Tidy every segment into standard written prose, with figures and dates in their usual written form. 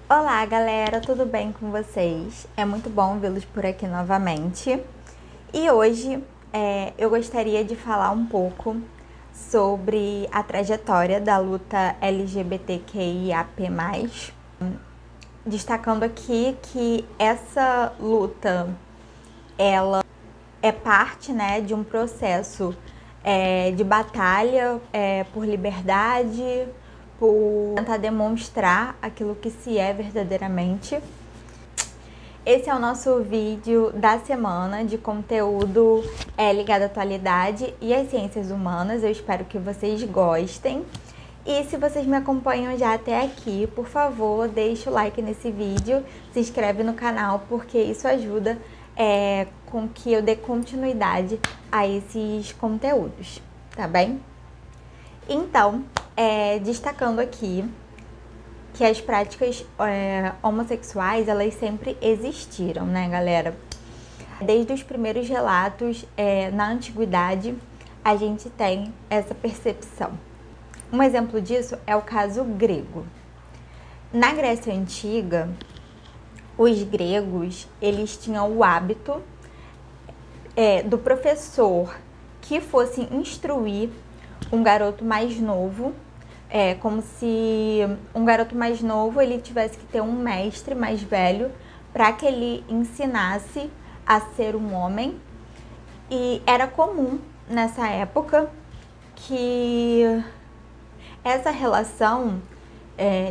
Olá, galera, tudo bem com vocês? É muito bom vê-los por aqui novamente. E hoje eu gostaria de falar um pouco sobre a trajetória da luta LGBTQIAP+, destacando aqui que essa luta ela é parte, né, de um processo de batalha por liberdade, por tentar demonstrar aquilo que se é verdadeiramente. Esse é o nosso vídeo da semana de conteúdo ligado à atualidade e às ciências humanas. Eu espero que vocês gostem. E se vocês me acompanham já até aqui, por favor, deixa o like nesse vídeo, se inscreve no canal, porque isso ajuda com que eu dê continuidade a esses conteúdos, tá bem? Então, destacando aqui que as práticas homossexuais, elas sempre existiram, né, galera? Desde os primeiros relatos na antiguidade, a gente tem essa percepção. Um exemplo disso é o caso grego. Na Grécia Antiga, os gregos, eles tinham o hábito do professor que fosse instruir um garoto mais novo, como se um garoto mais novo ele tivesse que ter um mestre mais velho para que ele ensinasse a ser um homem. E era comum nessa época que essa relação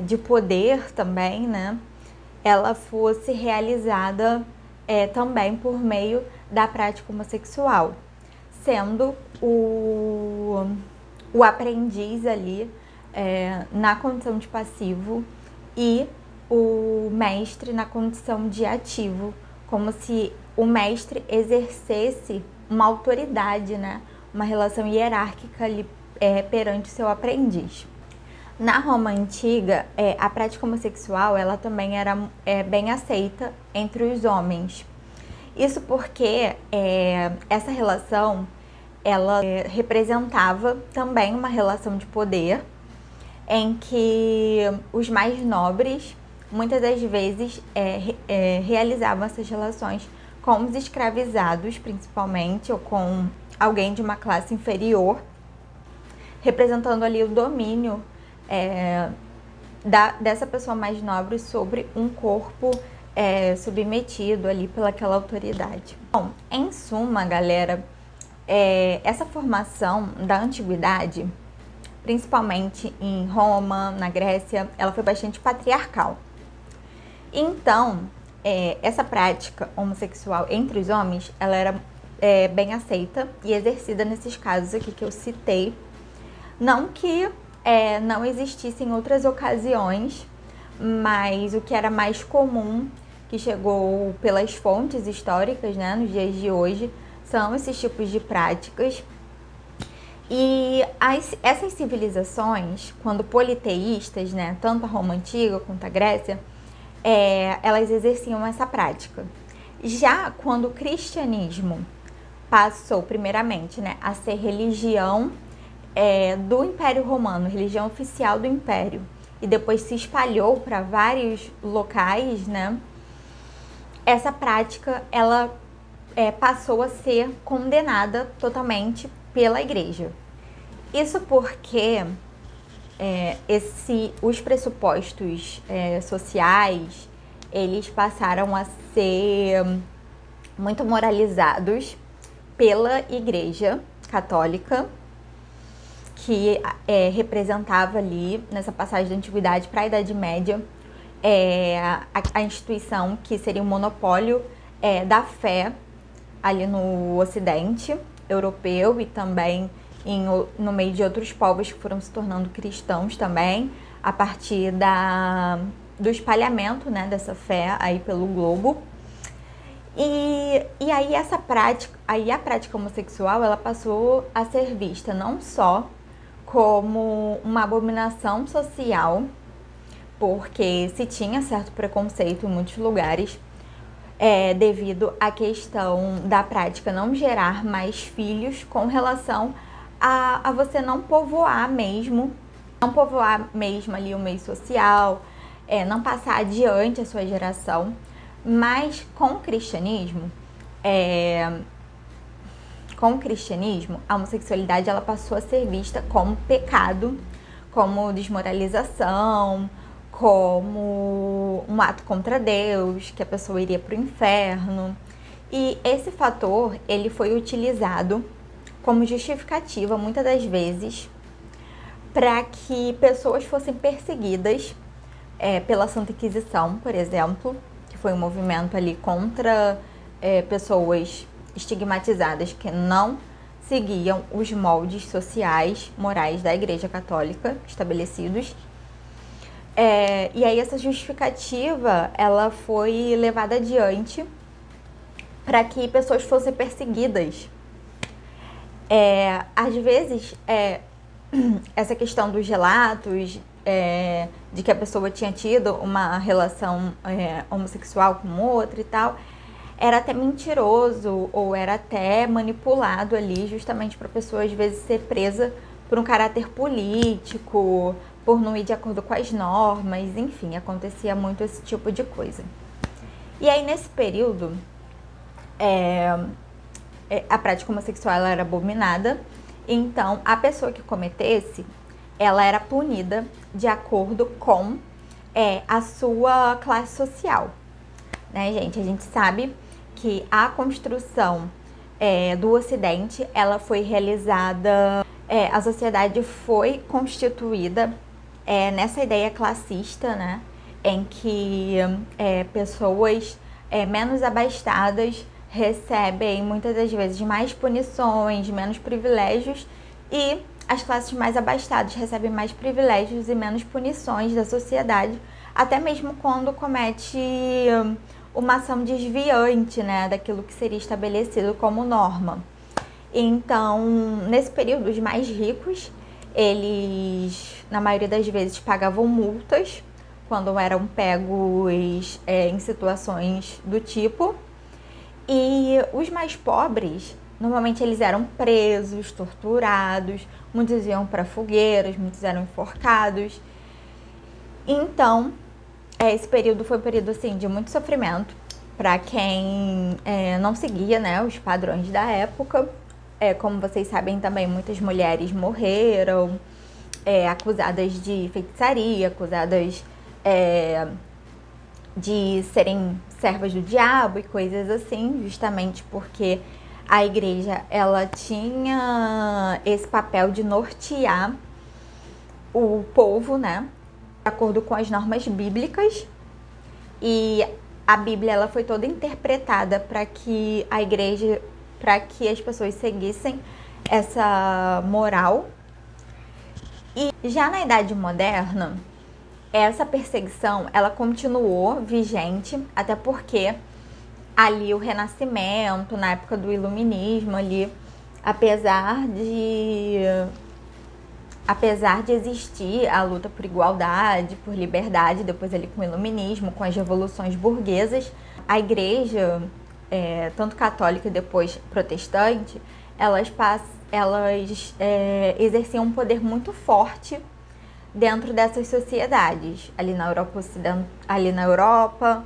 de poder também, né, ela fosse realizada também por meio da prática homossexual, sendo o aprendiz ali na condição de passivo e o mestre na condição de ativo, como se o mestre exercesse uma autoridade, né, uma relação hierárquica ali perante o seu aprendiz. Na Roma Antiga, a prática homossexual ela também era bem aceita entre os homens. Isso porque essa relação ela representava também uma relação de poder em que os mais nobres muitas das vezes realizavam essas relações com os escravizados, principalmente, ou com alguém de uma classe inferior, representando ali o domínio dessa pessoa mais nobre sobre um corpo submetido ali pelaquela autoridade. Bom, em suma, galera, essa formação da antiguidade, principalmente em Roma, na Grécia, ela foi bastante patriarcal. Então, essa prática homossexual entre os homens, ela era bem aceita e exercida nesses casos aqui que eu citei. Não que não existissem outras ocasiões, mas o que era mais comum, que chegou pelas fontes históricas, né, nos dias de hoje, são esses tipos de práticas. E essas civilizações, quando politeístas, né, tanto a Roma Antiga quanto a Grécia, elas exerciam essa prática. Já quando o cristianismo passou, primeiramente, né, a ser religião do Império Romano, religião oficial do Império, e depois se espalhou para vários locais, né, essa prática ela passou a ser condenada totalmente pela Igreja. Isso porque os pressupostos sociais, eles passaram a ser muito moralizados pela Igreja Católica, que representava ali, nessa passagem da Antiguidade para a Idade Média, a instituição que seria um monopólio da fé ali no Ocidente europeu e também no meio de outros povos que foram se tornando cristãos também, a partir do espalhamento, né, dessa fé aí pelo globo. E aí a prática homossexual ela passou a ser vista não só como uma abominação social, porque se tinha certo preconceito em muitos lugares, devido à questão da prática não gerar mais filhos, com relação a você não povoar mesmo ali o meio social, não passar adiante a sua geração, mas com o cristianismo, a homossexualidade ela passou a ser vista como pecado, como desmoralização, como um ato contra Deus, que a pessoa iria para o inferno. E esse fator ele foi utilizado como justificativa muitas das vezes para que pessoas fossem perseguidas pela Santa Inquisição, por exemplo, que foi um movimento ali contra pessoas estigmatizadas que não seguiam os moldes sociais, morais da Igreja Católica estabelecidos. E aí essa justificativa ela foi levada adiante para que pessoas fossem perseguidas. Às vezes, essa questão dos relatos de que a pessoa tinha tido uma relação homossexual com outra e tal, era até mentiroso ou era até manipulado ali justamente para a pessoa às vezes ser presa por um caráter político, por não ir de acordo com as normas, enfim, acontecia muito esse tipo de coisa. E aí nesse período, a prática homossexual ela era abominada, então a pessoa que cometesse, ela era punida de acordo com a sua classe social, né, gente? A gente sabe que a construção do Ocidente, ela foi realizada, a sociedade foi constituída nessa ideia classista, né, em que pessoas menos abastadas recebem muitas das vezes mais punições, menos privilégios, e as classes mais abastadas recebem mais privilégios e menos punições da sociedade, até mesmo quando comete uma ação desviante, né, daquilo que seria estabelecido como norma. Então, nesse período, os mais ricos, eles, na maioria das vezes, pagavam multas quando eram pegos em situações do tipo. E os mais pobres, normalmente eles eram presos, torturados, muitos iam para fogueiras, muitos eram enforcados. Então, esse período foi um período assim, de muito sofrimento para quem não seguia, né, os padrões da época. Como vocês sabem também, muitas mulheres morreram, acusadas de feitiçaria, acusadas de serem servas do diabo e coisas assim, justamente porque a igreja ela tinha esse papel de nortear o povo, né, de acordo com as normas bíblicas. E a Bíblia ela foi toda interpretada para que a igreja, para que as pessoas seguissem essa moral. E já na Idade Moderna, essa perseguição ela continuou vigente, até porque ali o Renascimento, na época do Iluminismo ali, apesar de existir a luta por igualdade, por liberdade, depois ali com o Iluminismo, com as revoluções burguesas, a igreja, tanto católica e depois protestante, elas exerciam um poder muito forte dentro dessas sociedades, ali na Europa,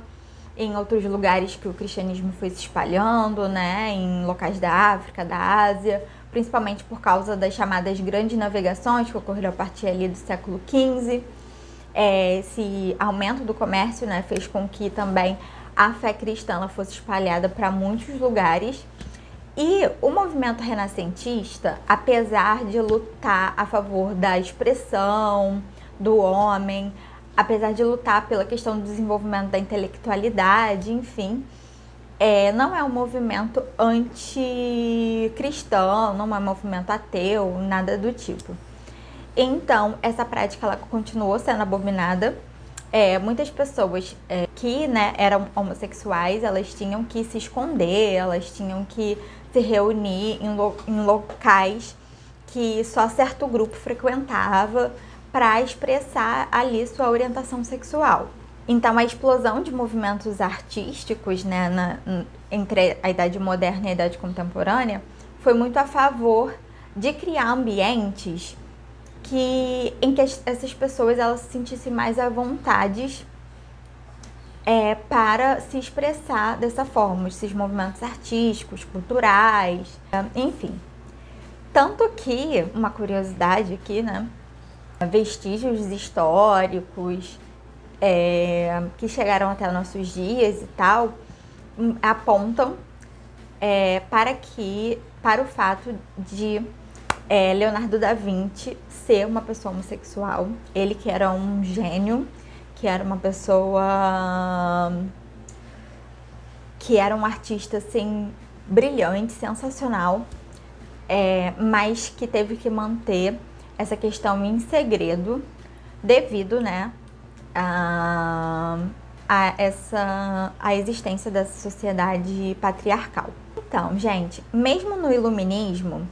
em outros lugares que o cristianismo foi se espalhando, né, em locais da África, da Ásia, principalmente por causa das chamadas grandes navegações que ocorreram a partir ali do século XV. Esse aumento do comércio, né, fez com que também a fé cristã ela fosse espalhada para muitos lugares. E o movimento renascentista, apesar de lutar a favor da expressão do homem, apesar de lutar pela questão do desenvolvimento da intelectualidade, enfim, não é um movimento anticristão, não é um movimento ateu, nada do tipo. Então, essa prática ela continuou sendo abominada. Muitas pessoas que, né, eram homossexuais, elas tinham que se esconder, elas tinham que se reunir em locais que só certo grupo frequentava para expressar ali sua orientação sexual. Então, a explosão de movimentos artísticos, né, entre a Idade Moderna e a Idade Contemporânea foi muito a favor de criar ambientes em que essas pessoas elas se sentissem mais à vontade para se expressar dessa forma, esses movimentos artísticos, culturais, enfim. Tanto que, uma curiosidade aqui, né, vestígios históricos que chegaram até nossos dias e tal, apontam para o fato de Leonardo da Vinci ser uma pessoa homossexual. Ele que era um gênio, que era uma pessoa, que era um artista assim brilhante, sensacional, mas que teve que manter essa questão em segredo devido, né, a existência dessa sociedade patriarcal. Então, gente, mesmo no iluminismo,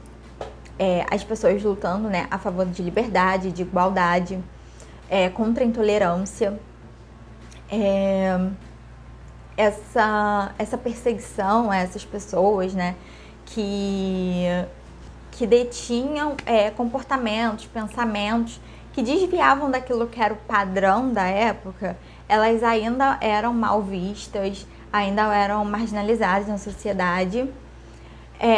as pessoas lutando, né, a favor de liberdade, de igualdade, contra a intolerância, essa perseguição a essas pessoas, né, que detinham comportamentos, pensamentos que desviavam daquilo que era o padrão da época, elas ainda eram mal vistas, ainda eram marginalizadas na sociedade.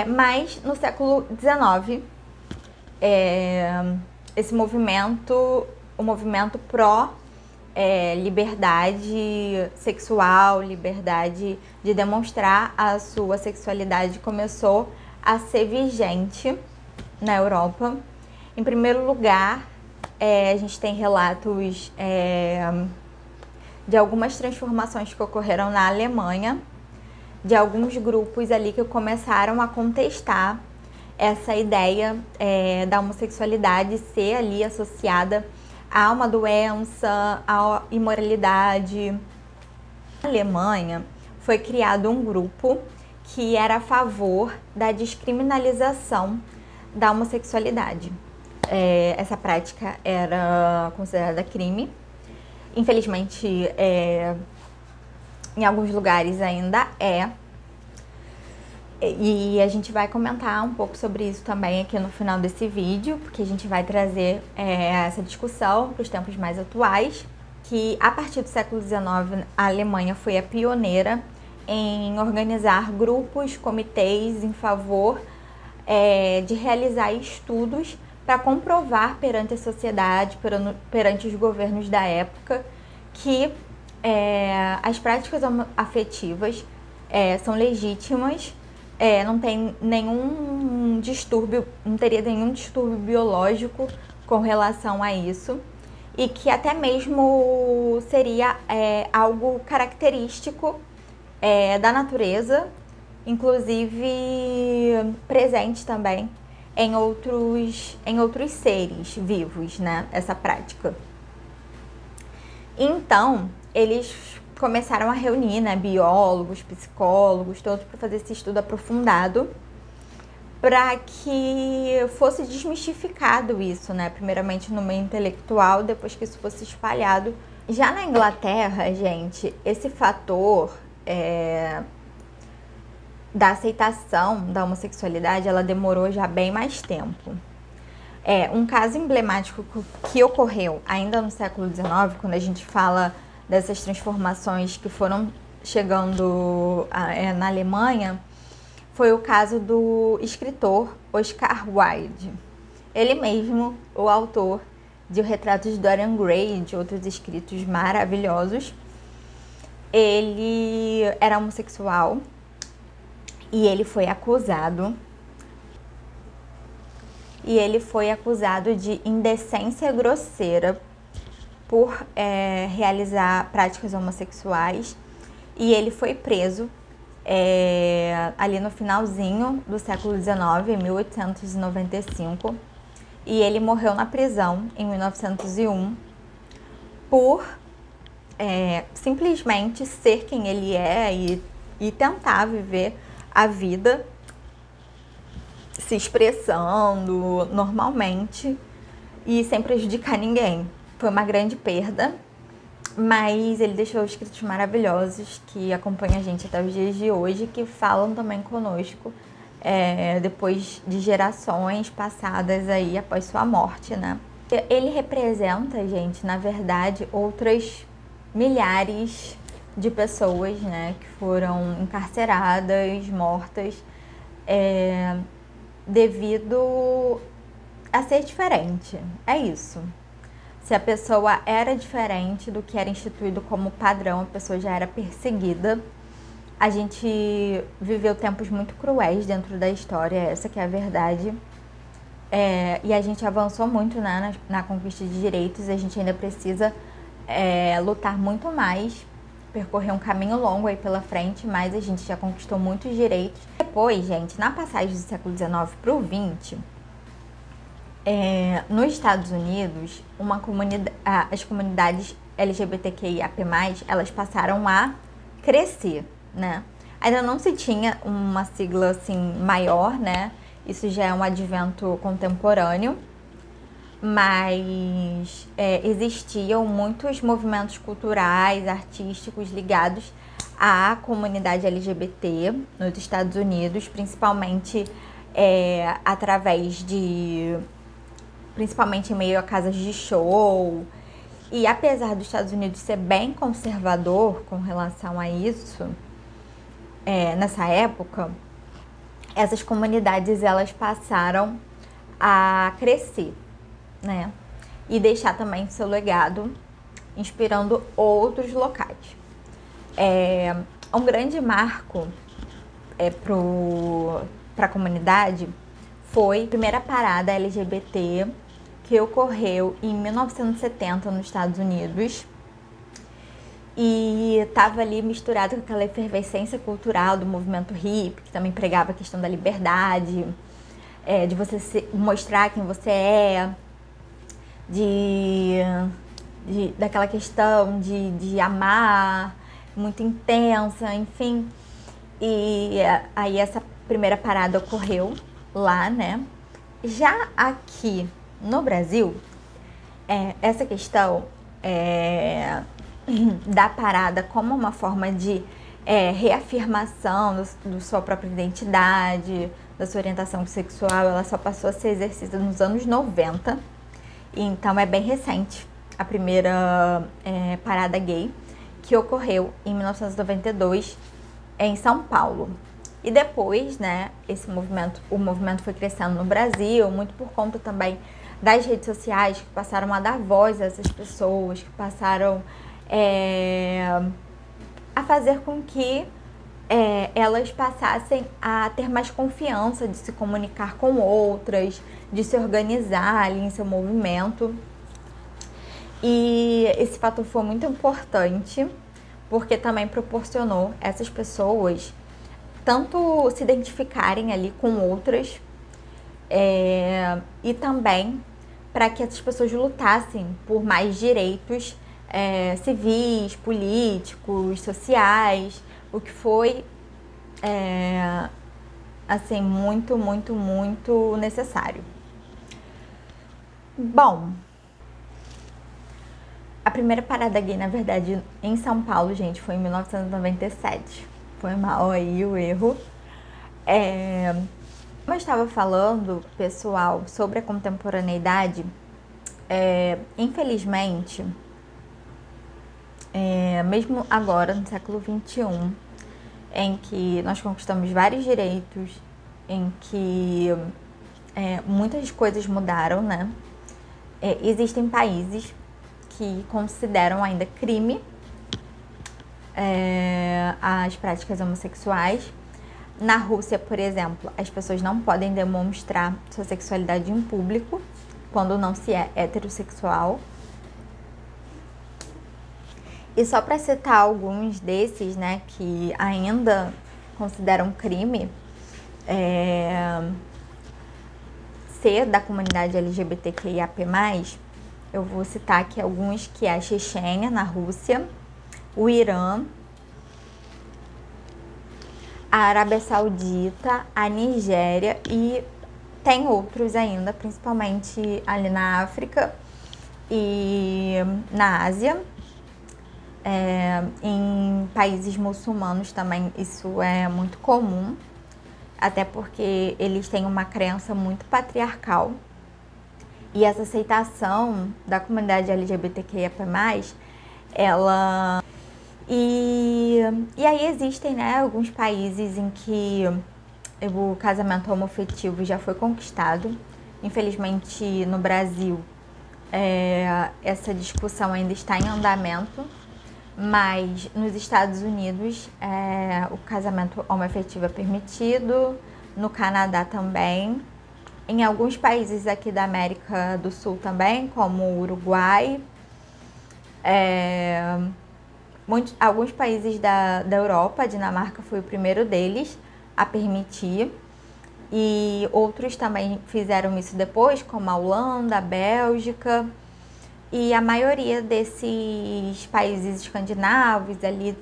Mas no século XIX, esse movimento, o movimento pró liberdade sexual, liberdade de demonstrar a sua sexualidade, começou a ser vigente na Europa. Em primeiro lugar, a gente tem relatos de algumas transformações que ocorreram na Alemanha, de alguns grupos ali que começaram a contestar essa ideia da homossexualidade ser ali associada a uma doença, a imoralidade. Na Alemanha foi criado um grupo que era a favor da descriminalização da homossexualidade. Essa prática era considerada crime. Infelizmente, em alguns lugares ainda é. E a gente vai comentar um pouco sobre isso também aqui no final desse vídeo, porque a gente vai trazer essa discussão para os tempos mais atuais, que a partir do século XIX a Alemanha foi a pioneira em organizar grupos, comitês em favor de realizar estudos para comprovar perante a sociedade, perante os governos da época, que as práticas afetivas são legítimas, não tem nenhum distúrbio, não teria nenhum distúrbio biológico com relação a isso, e que até mesmo seria algo característico da natureza, inclusive presente também em outros seres vivos, né, essa prática. Então, eles começaram a reunir, né, biólogos, psicólogos, todos para fazer esse estudo aprofundado, para que fosse desmistificado isso, né, primeiramente no meio intelectual, depois que isso fosse espalhado. Já na Inglaterra, gente, esse fator da aceitação da homossexualidade, ela demorou já bem mais tempo. Um caso emblemático que ocorreu ainda no século XIX, quando a gente fala dessas transformações que foram chegando na Alemanha, foi o caso do escritor Oscar Wilde. Ele mesmo, o autor de O Retrato de Dorian Gray e de outros escritos maravilhosos. Ele era homossexual e ele foi acusado de indecência grosseira por realizar práticas homossexuais, e ele foi preso ali no finalzinho do século XIX, em 1895, e ele morreu na prisão em 1901 por simplesmente ser quem ele é e tentar viver a vida se expressando normalmente e sem prejudicar ninguém. Foi uma grande perda, mas ele deixou escritos maravilhosos que acompanham a gente até os dias de hoje, que falam também conosco depois de gerações passadas aí após sua morte, né? Ele representa, gente, na verdade, outras milhares de pessoas, né, que foram encarceradas, mortas, devido a ser diferente. É isso. Se a pessoa era diferente do que era instituído como padrão, a pessoa já era perseguida. A gente viveu tempos muito cruéis dentro da história, essa que é a verdade. E a gente avançou muito, né, na conquista de direitos, e a gente ainda precisa lutar muito mais, percorrer um caminho longo aí pela frente, mas a gente já conquistou muitos direitos. Depois, gente, na passagem do século XIX para o XX, nos Estados Unidos, as comunidades LGBTQIAP+, elas passaram a crescer, né? Ainda não se tinha uma sigla assim maior, né? Isso já é um advento contemporâneo, mas existiam muitos movimentos culturais, artísticos ligados à comunidade LGBT nos Estados Unidos, principalmente principalmente em meio a casas de show. E apesar dos Estados Unidos ser bem conservador com relação a isso, nessa época, essas comunidades elas passaram a crescer, né? E deixar também seu legado, inspirando outros locais. Um grande marco para a comunidade foi a primeira parada LGBT que ocorreu em 1970 nos Estados Unidos. E estava ali misturado com aquela efervescência cultural do movimento hippie, que também pregava a questão da liberdade, de você mostrar quem você é, daquela questão de amar, muito intensa, enfim. E aí essa primeira parada ocorreu lá, né? Já aqui no Brasil, essa questão da parada como uma forma de reafirmação da sua própria identidade, da sua orientação sexual, ela só passou a ser exercida nos anos 90. Então é bem recente a primeira parada gay, que ocorreu em 1992 em São Paulo. E depois, né, o movimento foi crescendo no Brasil, muito por conta também das redes sociais, que passaram a dar voz a essas pessoas, que passaram a fazer com que elas passassem a ter mais confiança de se comunicar com outras, de se organizar ali em seu movimento. E esse fator foi muito importante, porque também proporcionou essas pessoas tanto se identificarem ali com outras, e também para que essas pessoas lutassem por mais direitos civis, políticos, sociais, o que foi assim, muito, muito, muito necessário. Bom, a primeira parada gay, na verdade, em São Paulo, gente, foi em 1997. Foi mal aí o erro. Como eu estava falando, pessoal, sobre a contemporaneidade, infelizmente, mesmo agora, no século XXI, em que nós conquistamos vários direitos, em que muitas coisas mudaram, né? Existem países que consideram ainda crime as práticas homossexuais. Na Rússia, por exemplo, as pessoas não podem demonstrar sua sexualidade em público quando não se é heterossexual. E só para citar alguns desses, né, que ainda consideram crime ser da comunidade LGBTQIAP+, eu vou citar aqui alguns, que é a Chechênia, na Rússia, o Irã, a Arábia Saudita, a Nigéria e tem outros ainda, principalmente ali na África e na Ásia. Em países muçulmanos também isso é muito comum, até porque eles têm uma crença muito patriarcal. E essa aceitação da comunidade LGBTQIA+, ela... E e aí existem, né, alguns países em que o casamento homoafetivo já foi conquistado. Infelizmente, no Brasil, essa discussão ainda está em andamento, mas nos Estados Unidos o casamento homoafetivo é permitido, no Canadá também, em alguns países aqui da América do Sul também, como o Uruguai, alguns países da Europa. A Dinamarca foi o primeiro deles a permitir, e outros também fizeram isso depois, como a Holanda, a Bélgica, e a maioria desses países escandinavos ali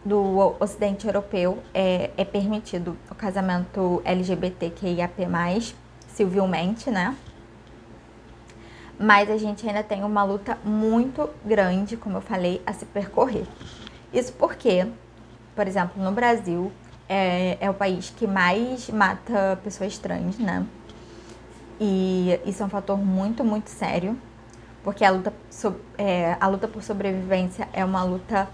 do Ocidente Europeu é permitido o casamento LGBTQIAP+, civilmente, né? Mas a gente ainda tem uma luta muito grande, como eu falei, a se percorrer. Isso porque, por exemplo, no Brasil, é o país que mais mata pessoas trans, né? E isso é um fator muito, muito sério, porque a luta por sobrevivência é uma luta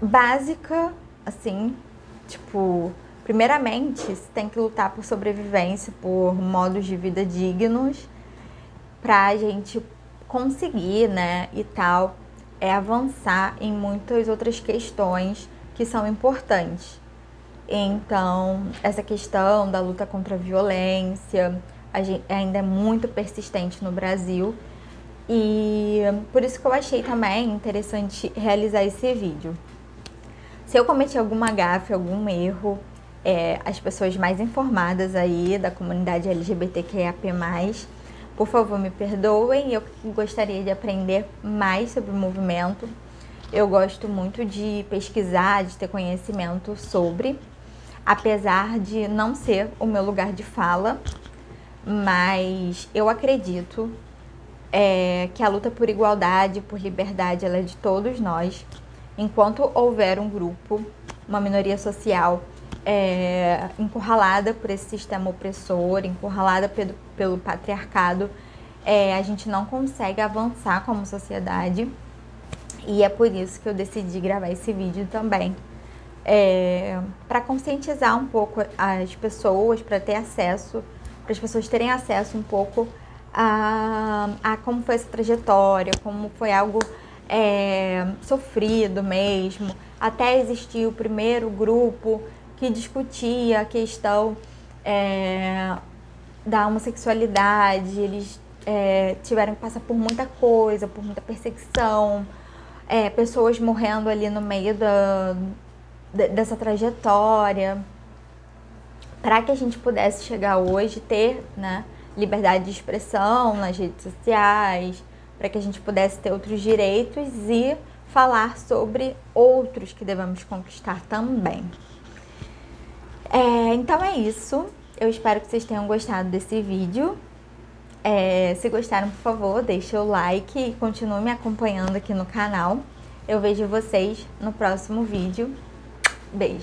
básica, assim, tipo, primeiramente, você tem que lutar por sobrevivência, por modos de vida dignos, pra gente conseguir, né, e tal, avançar em muitas outras questões que são importantes. Então, essa questão da luta contra a violência ainda é muito persistente no Brasil, e por isso que eu achei também interessante realizar esse vídeo. Se eu cometi alguma gafe, algum erro, as pessoas mais informadas aí da comunidade LGBTQIAP+, por favor, me perdoem. Eu gostaria de aprender mais sobre o movimento. Eu gosto muito de pesquisar, de ter conhecimento sobre, apesar de não ser o meu lugar de fala, mas eu acredito que a luta por igualdade, por liberdade, ela é de todos nós. Enquanto houver um grupo, uma minoria social encurralada por esse sistema opressor, encurralada pelo patriarcado, a gente não consegue avançar como sociedade. E é por isso que eu decidi gravar esse vídeo também, para conscientizar um pouco as pessoas, para as pessoas terem acesso um pouco a como foi essa trajetória, como foi algo sofrido mesmo, até existir o primeiro grupo que discutia a questão da homossexualidade. Eles tiveram que passar por muita coisa, por muita perseguição, pessoas morrendo ali no meio dessa trajetória, para que a gente pudesse chegar hoje, ter, né, liberdade de expressão nas redes sociais, para que a gente pudesse ter outros direitos e falar sobre outros que devemos conquistar também. Então é isso. Eu espero que vocês tenham gostado desse vídeo. Se gostaram, por favor, deixe o like e continue me acompanhando aqui no canal. Eu vejo vocês no próximo vídeo. Beijo!